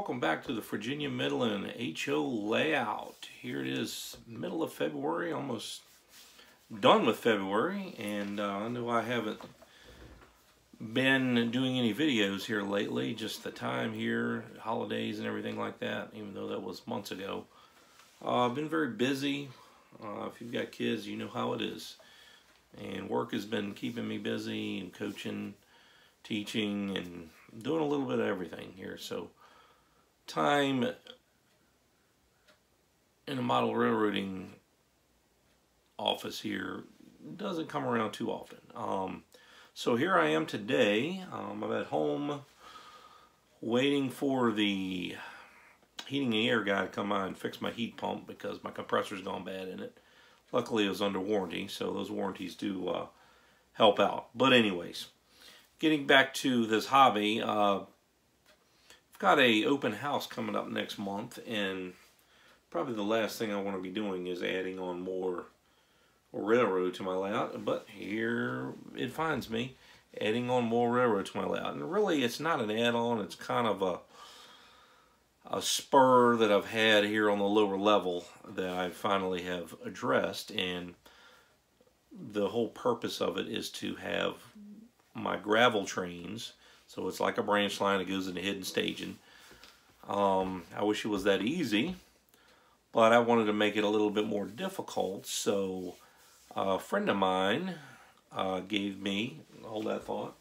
welcome back to the Virginia Midland HO layout. Here it is, middle of February, almost done with February, and I know I haven't been doing any videos here lately, just the time here, holidays and everything like that, even though that was months ago. I've been very busy. If you've got kids, you know how it is. And work has been keeping me busy, and coaching, teaching, and doing a little bit of everything here. So time in a model railroading office here doesn't come around too often. So here I am today. I'm at home waiting for the heating and air guy to come by and fix my heat pump because my compressor's gone bad in it. Luckily it was under warranty, so those warranties do help out. But anyways, getting back to this hobby, I've got a open house coming up next month, and probably the last thing I want to be doing is adding on more railroad to my layout. But here it finds me, adding on more railroad to my layout. And really it's not an add-on, it's kind of a spur that I've had here on the lower level that I finally have addressed, and the whole purpose of it is to have my gravel trains, so it's like a branch line that goes into hidden staging. I wish it was that easy, but I wanted to make it a little bit more difficult, so a friend of mine gave me, hold that thought,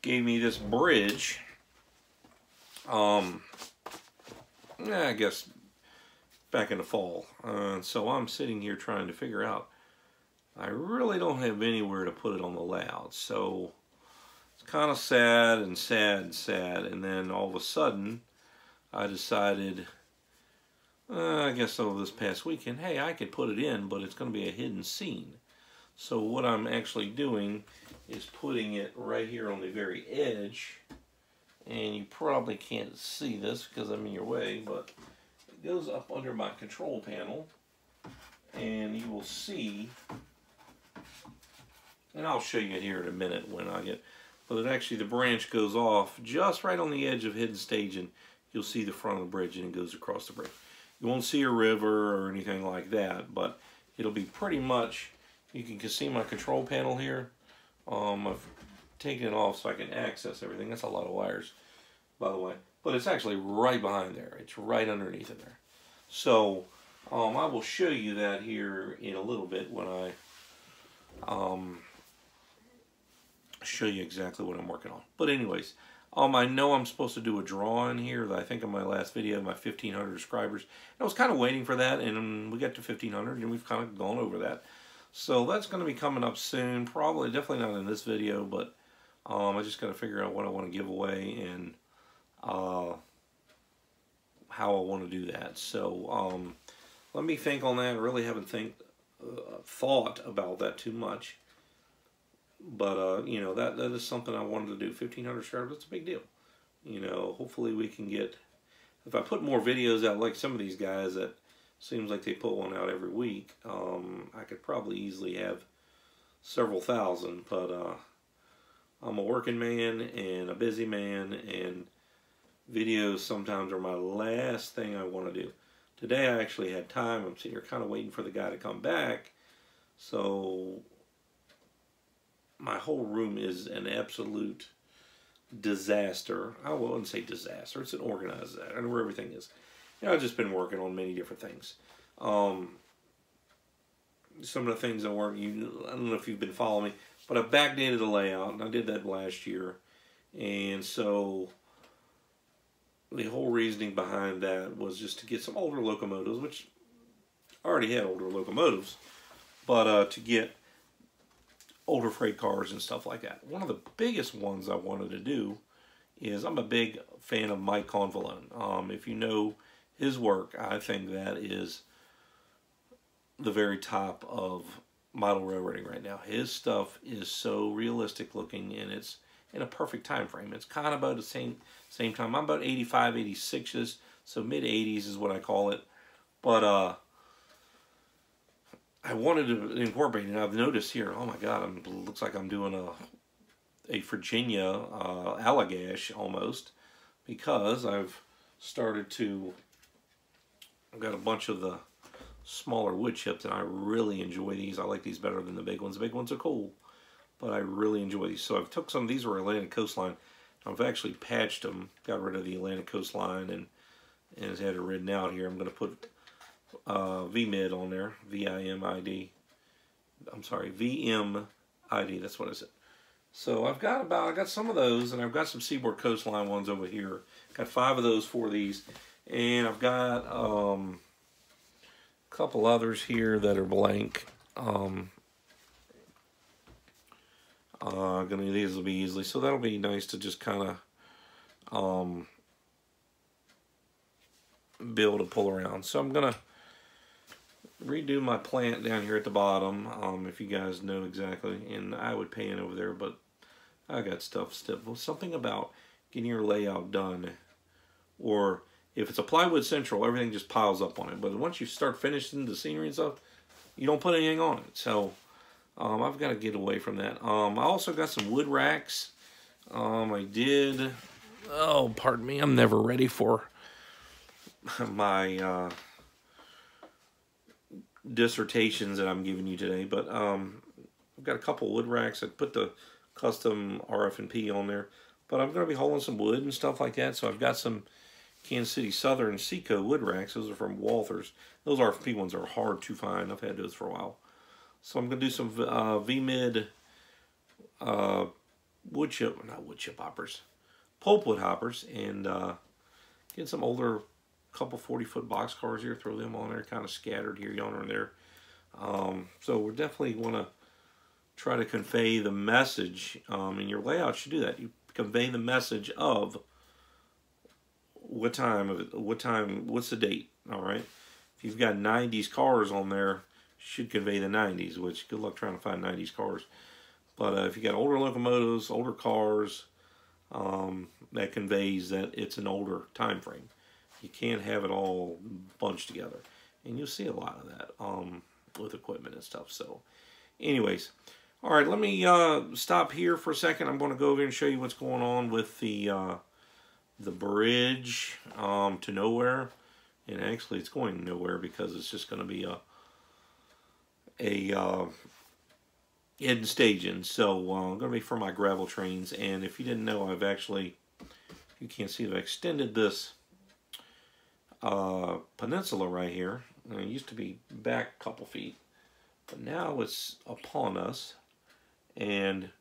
gave me this bridge. I guess back in the fall. So I'm sitting here trying to figure out, I really don't have anywhere to put it on the layout. So it's kind of sad and sad and sad. And then all of a sudden, I decided, I guess over this past weekend, hey, I could put it in, but it's going to be a hidden scene. So what I'm actually doing is putting it right here on the very edge, and you probably can't see this because I'm in your way, but it goes up under my control panel, and you will see, and I'll show you it here in a minute when I get, but it actually, the branch goes off just right on the edge of hidden staging. You'll see the front of the bridge, and it goes across the bridge. You won't see a river or anything like that, but it'll be pretty much, you can see my control panel here. I've taken it off so I can access everything. That's a lot of wires, by the way. But it's actually right behind there. It's right underneath it there. So I will show you that here in a little bit when I show you exactly what I'm working on. But anyways, I know I'm supposed to do a drawing here. I think in my last video, my 1,500 subscribers. I was kind of waiting for that, and we got to 1,500, and we've kind of gone over that. So that's going to be coming up soon. Probably, definitely not in this video, but I just got to figure out what I want to give away and how I want to do that. So let me think on that. I really haven't thought about that too much. But, you know, that is something I wanted to do. 1,500 subscribers, that's a big deal. You know, hopefully we can get, if I put more videos out like some of these guys that seems like they put one out every week, I could probably easily have several thousand, but I'm a working man and a busy man, and videos sometimes are my last thing I want to do. Today I actually had time. I'm sitting here kind of waiting for the guy to come back, so my whole room is an absolute disaster. I wouldn't say disaster, it's an organized, I know where everything is. You know, I've just been working on many different things. Some of the things I don't know if you've been following me, but I backdated the layout, and I did that last year. And so the whole reasoning behind that was just to get some older locomotives, which I already had older locomotives, but to get older freight cars and stuff like that. One of the biggest ones I wanted to do is, I'm a big fan of Mike Convalone. If you know his work, I think that is the very top of model railroading right now. His stuff is so realistic looking, and it's in a perfect time frame. It's kind of about the same time. I'm about 85, 86s, so mid 80s is what I call it. But I wanted to incorporate it. I've noticed here, oh my God, looks like I'm doing a Virginia Allagash almost, because I've got a bunch of the smaller wood chips, and I really enjoy these. I like these better than the big ones. The big ones are cool, but I really enjoy these. So I've took some, these were Atlantic Coastline. I've actually patched them, got rid of the Atlantic Coastline, and had it ridden out here. I'm going to put VMID on there, V-I-M-I-D. I'm sorry, V-M-I-D, that's what I said. So I got some of those, and I've got some Seaboard Coastline ones over here. Got 5 of those for these, and I've got a couple others here that are blank. These will be easily, so that'll be nice to just kind of be able to pull around. So I'm gonna redo my plant down here at the bottom, if you guys know exactly, and I would pan over there, but I got stuff still. Something about getting your layout done, or if it's a plywood central, everything just piles up on it. But once you start finishing the scenery and stuff, you don't put anything on it. So I've got to get away from that. I also got some wood racks. I did, oh, pardon me, I'm never ready for my dissertations that I'm giving you today, but I've got a couple wood racks. I put the custom RF&P on there, but I'm going to be holding some wood and stuff like that. So I've got some Kansas City Southern Seco wood racks. Those are from Walthers. Those RF&P ones are hard to find. I've had those for a while. So I'm going to do some VMID wood chip, not wood chip hoppers, pulpwood hoppers, and get some older couple 40-foot box cars here, throw them on there, kind of scattered here, yonder and there. So we're definitely want to try to convey the message, and your layout should do that. You convey the message of what's the date, all right? If you've got 90s cars on there, should convey the 90s, which good luck trying to find 90s cars. But if you got older locomotives, older cars, that conveys that it's an older time frame. You can't have it all bunched together. And you'll see a lot of that with equipment and stuff. So anyways, all right, let me stop here for a second. I'm going to go over and show you what's going on with the bridge to nowhere. And actually it's going nowhere because it's just going to be a hidden staging. So going to be for my gravel trains. And if you didn't know, I've actually, you can't see, I've extended this peninsula right here. It used to be back a couple feet, but now it's upon us. And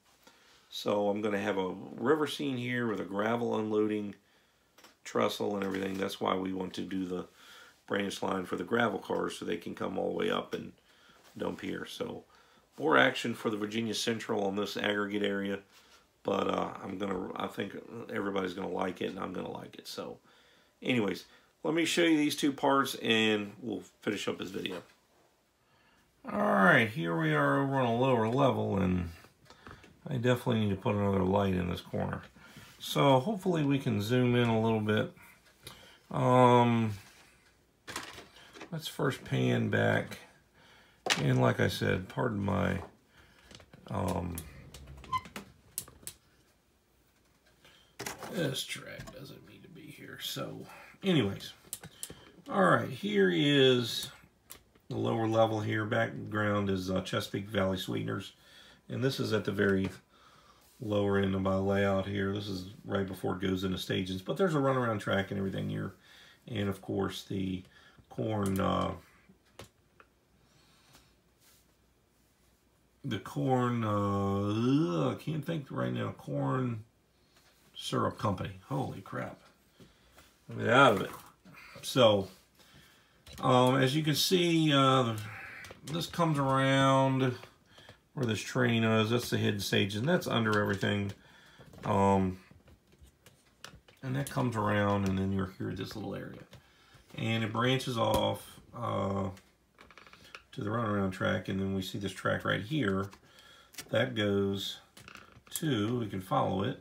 so I'm going to have a river scene here with a gravel unloading trestle and everything. That's why we want to do the branch line for the gravel cars, so they can come all the way up and dump here. So more action for the Virginia Central on this aggregate area, but I think everybody's gonna like it, and I'm gonna like it. So anyways, let me show you these two parts and we'll finish up this video. Alright, here we are over on a lower level, and I definitely need to put another light in this corner. So hopefully we can zoom in a little bit. Let's first pan back. And like I said, pardon my this track doesn't need to be here. So anyways, all right, here is the lower level here. Background is Chesapeake Valley Sweeteners, and this is at the very lower end of my layout here. This is right before it goes into stages, but there's a runaround track and everything here, and of course the corn I can't think right now. Corn Syrup Company. Holy crap. Get out of it. So, as you can see, this comes around where this train is. That's the hidden stage, and that's under everything. And that comes around, and then you're here at this little area. And it branches off to the runaround track, and then we see this track right here that goes to, we can follow it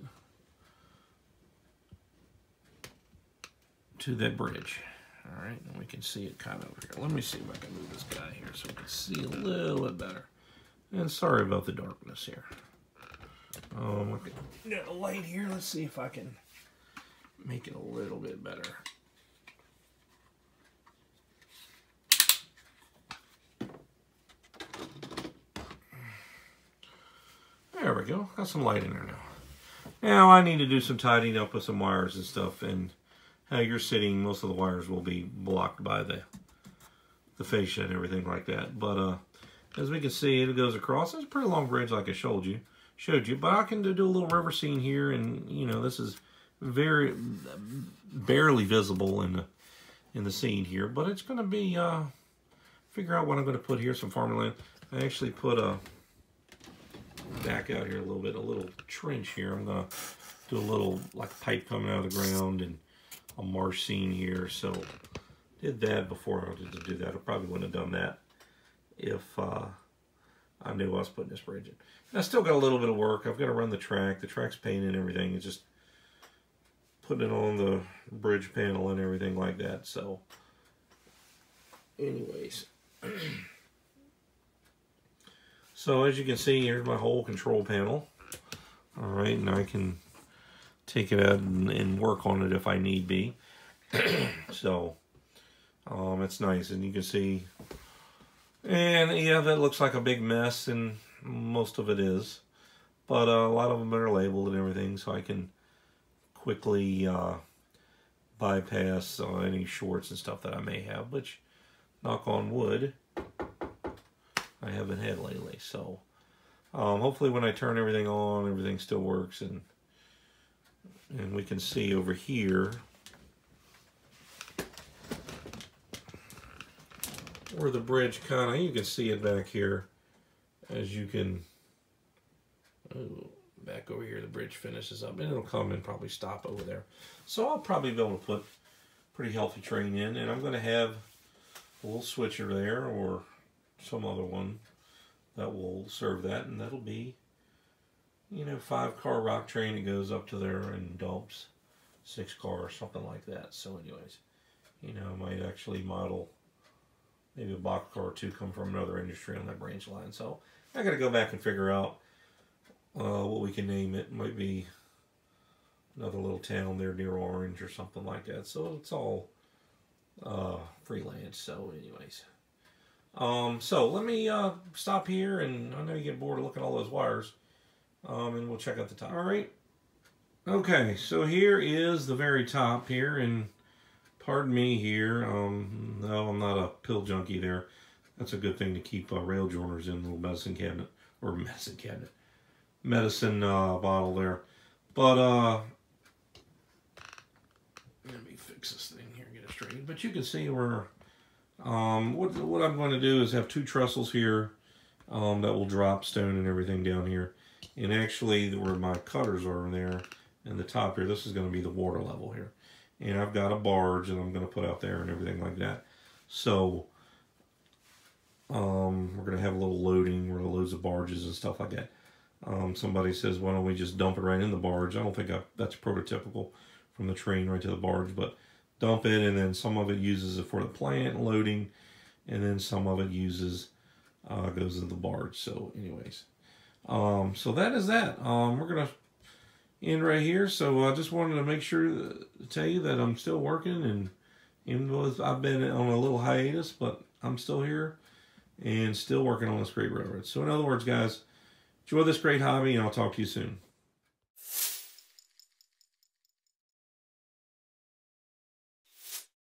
to that bridge. All right, and we can see it kind of over here. Let me see if I can move this guy here so we can see a little bit better. And sorry about the darkness here. Okay. Get a light here. Let's see if I can make it a little bit better. There we go. Got some light in there now. Now I need to do some tidying up with some wires and stuff. And how you're sitting, most of the wires will be blocked by the fascia and everything like that. But as we can see, it goes across. It's a pretty long bridge, like I showed you. But I can do a little river scene here, and you know this is very barely visible in the scene here. But it's going to be figure out what I'm going to put here. Some farmland. I actually put a back out here a little bit, a little trench here. I'm going to do a little like pipe coming out of the ground and a marsh scene here. So did that before I did to do that. I probably wouldn't have done that if I knew I was putting this bridge in. And I still got a little bit of work. I've got to run the track. The track's painted and everything. It's just putting it on the bridge panel and everything like that. So anyways. So as you can see, here's my whole control panel. All right, and I can take it out and work on it if I need be. So it's nice, and you can see. And yeah, that looks like a big mess, and most of it is. But a lot of them are labeled and everything, so I can quickly bypass any shorts and stuff that I may have, which, knock on wood, I haven't had lately. So hopefully when I turn everything on, everything still works, and we can see over here where the bridge kind of, you can see it back here, as you can, back over here the bridge finishes up, and it'll come and probably stop over there. So I'll probably be able to put pretty healthy train in, and I'm going to have a little switcher there or some other one that will serve that, and that'll be, you know, 5-car rock train that goes up to there and dumps 6-car or something like that. So anyways, you know, I might actually model maybe a box car or two come from another industry on that branch line. So I got to go back and figure out what we can name it. It might be another little town there near Orange or something like that. So it's all freelance. So anyways, so let me stop here, and I know you get bored of looking at all those wires, and we'll check out the top. All right. Okay, so here is the very top here, and pardon me here. No, I'm not a pill junkie there. That's a good thing to keep rail joiners in, little medicine cabinet, or medicine bottle there. But let me fix this thing here and get it straight. But you can see where what I'm going to do is have 2 trestles here that will drop stone and everything down here. And actually, where my cutters are in there, and the top here, this is going to be the water level here. And I've got a barge that I'm going to put out there and everything like that. So we're going to have a little loading where loads of barges and stuff like that. Somebody says, why don't we just dump it right in the barge? I don't think that's prototypical from the train right to the barge, but dump it, and then some of it uses it for the plant loading, and then some of it uses goes into the barge. So anyways, so that is that. We're going to end right here. So I just wanted to make sure to tell you that I'm still working, and even though I've been on a little hiatus, but I'm still here and still working on this great railroad. So in other words, guys, enjoy this great hobby, and I'll talk to you soon.